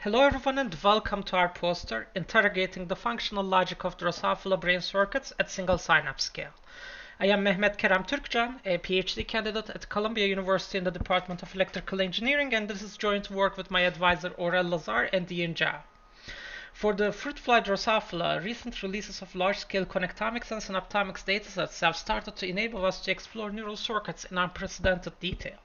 Hello everyone and welcome to our poster, Interrogating the Functional Logic of Drosophila Brain Circuits at Single-Synapse Scale. I am Mehmet Kerem Türkcan, a PhD candidate at Columbia University in the Department of Electrical Engineering, and this is joint work with my advisor Aurel Lazar and Ian Zhao. For the fruit fly Drosophila, recent releases of large-scale connectomics and synaptomics datasets have started to enable us to explore neural circuits in unprecedented detail.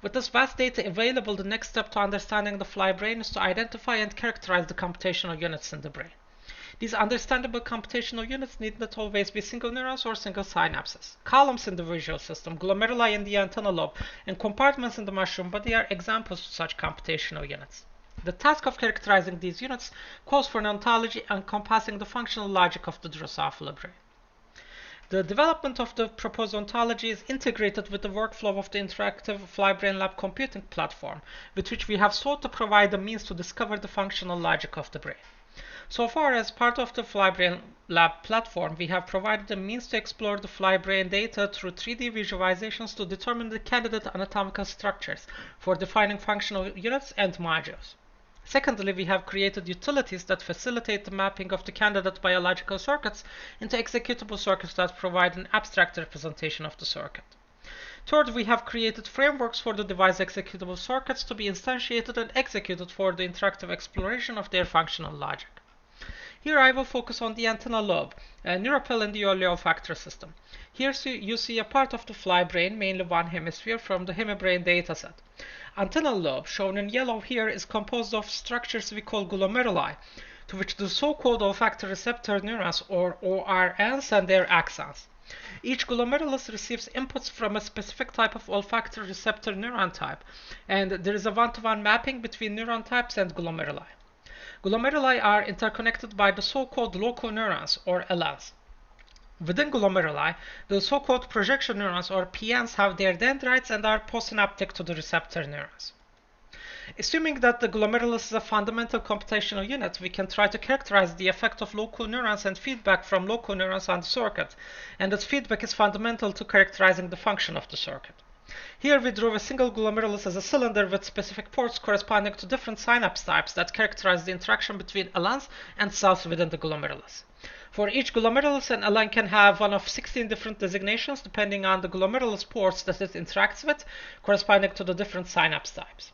With this vast data available, the next step to understanding the fly brain is to identify and characterize the computational units in the brain. These understandable computational units need not always be single neurons or single synapses. Columns in the visual system, glomeruli in the antenna lobe, and compartments in the mushroom body are examples of such computational units. The task of characterizing these units calls for an ontology encompassing the functional logic of the Drosophila brain. The development of the proposed ontology is integrated with the workflow of the interactive Fly Brain Lab computing platform, with which we have sought to provide a means to discover the functional logic of the brain. So far, as part of the Fly Brain Lab platform, we have provided a means to explore the fly brain data through 3D visualizations to determine the candidate anatomical structures for defining functional units and modules. Secondly, we have created utilities that facilitate the mapping of the candidate biological circuits into executable circuits that provide an abstract representation of the circuit. Third, we have created frameworks for the device executable circuits to be instantiated and executed for the interactive exploration of their functional logic. Here I will focus on the antenna lobe, a neuropil in the early olfactory system. Here you see a part of the fly brain, mainly one hemisphere, from the hemibrain dataset. Antennal lobe, shown in yellow here, is composed of structures we call glomeruli, to which the so-called olfactory receptor neurons, or ORNs, and their axons. Each glomerulus receives inputs from a specific type of olfactory receptor neuron type, and there is a one-to-one mapping between neuron types and glomeruli. Glomeruli are interconnected by the so-called loconeurons, or LNs. Within glomeruli, the so-called projection neurons, or PNs, have their dendrites and are postsynaptic to the receptor neurons. Assuming that the glomerulus is a fundamental computational unit, we can try to characterize the effect of loconeurons and feedback from loconeurons on the circuit, and its feedback is fundamental to characterizing the function of the circuit. Here we drew a single glomerulus as a cylinder with specific ports corresponding to different synapse types that characterize the interaction between LNs and cells within the glomerulus. For each glomerulus, an LN can have one of 16 different designations depending on the glomerulus ports that it interacts with, corresponding to the different synapse types.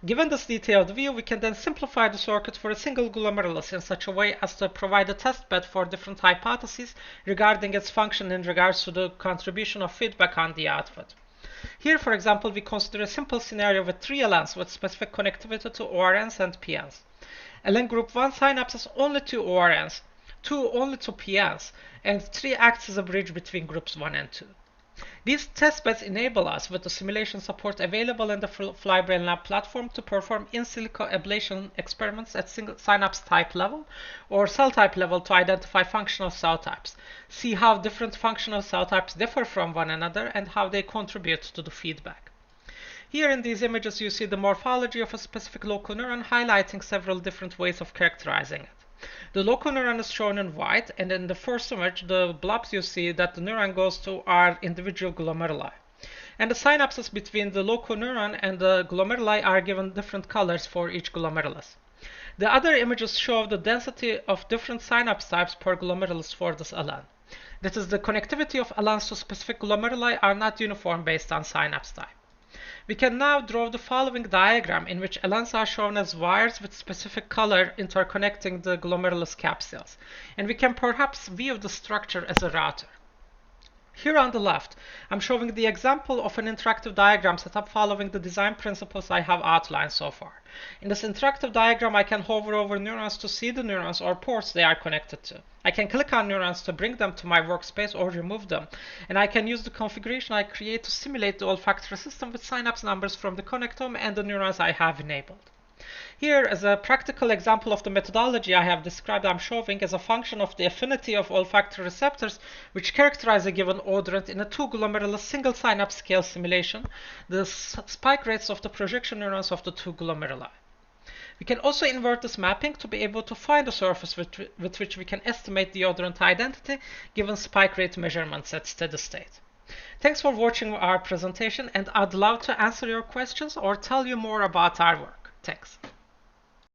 Given this detailed view, we can then simplify the circuit for a single glomerulus in such a way as to provide a testbed for different hypotheses regarding its function in regards to the contribution of feedback on the output. Here, for example, we consider a simple scenario with 3 LNs with specific connectivity to ORNs and PNs. LN group 1 synapses only to ORNs, 2 only to PNs, and 3 acts as a bridge between groups 1 and 2. These testbeds enable us, with the simulation support available in the Fly Brain Lab platform, to perform in silico ablation experiments at single synapse type level or cell type level to identify functional cell types, see how different functional cell types differ from one another, and how they contribute to the feedback. Here in these images you see the morphology of a specific loconeuron, highlighting several different ways of characterizing it. The loconeuron is shown in white, and in the first image, the blobs you see that the neuron goes to are individual glomeruli. And the synapses between the loconeuron and the glomeruli are given different colors for each glomerulus. The other images show the density of different synapse types per glomerulus for this LN. That is, the connectivity of LNs to specific glomeruli are not uniform based on synapse type. We can now draw the following diagram in which LNs are shown as wires with specific color interconnecting the glomerulus capsules, and we can perhaps view the structure as a router. Here on the left, I'm showing the example of an interactive diagram set up following the design principles I have outlined so far. In this interactive diagram, I can hover over neurons to see the neurons or ports they are connected to. I can click on neurons to bring them to my workspace or remove them, and I can use the configuration I create to simulate the olfactory system with synapse numbers from the connectome and the neurons I have enabled. Here, as a practical example of the methodology I have described, I'm showing as a function of the affinity of olfactory receptors which characterize a given odorant in a 2 glomerulus single synapse scale simulation, the spike rates of the projection neurons of the 2 glomeruli. We can also invert this mapping to be able to find a surface with which we can estimate the odorant identity given spike rate measurements at steady state. Thanks for watching our presentation, and I'd love to answer your questions or tell you more about our work. Thanks.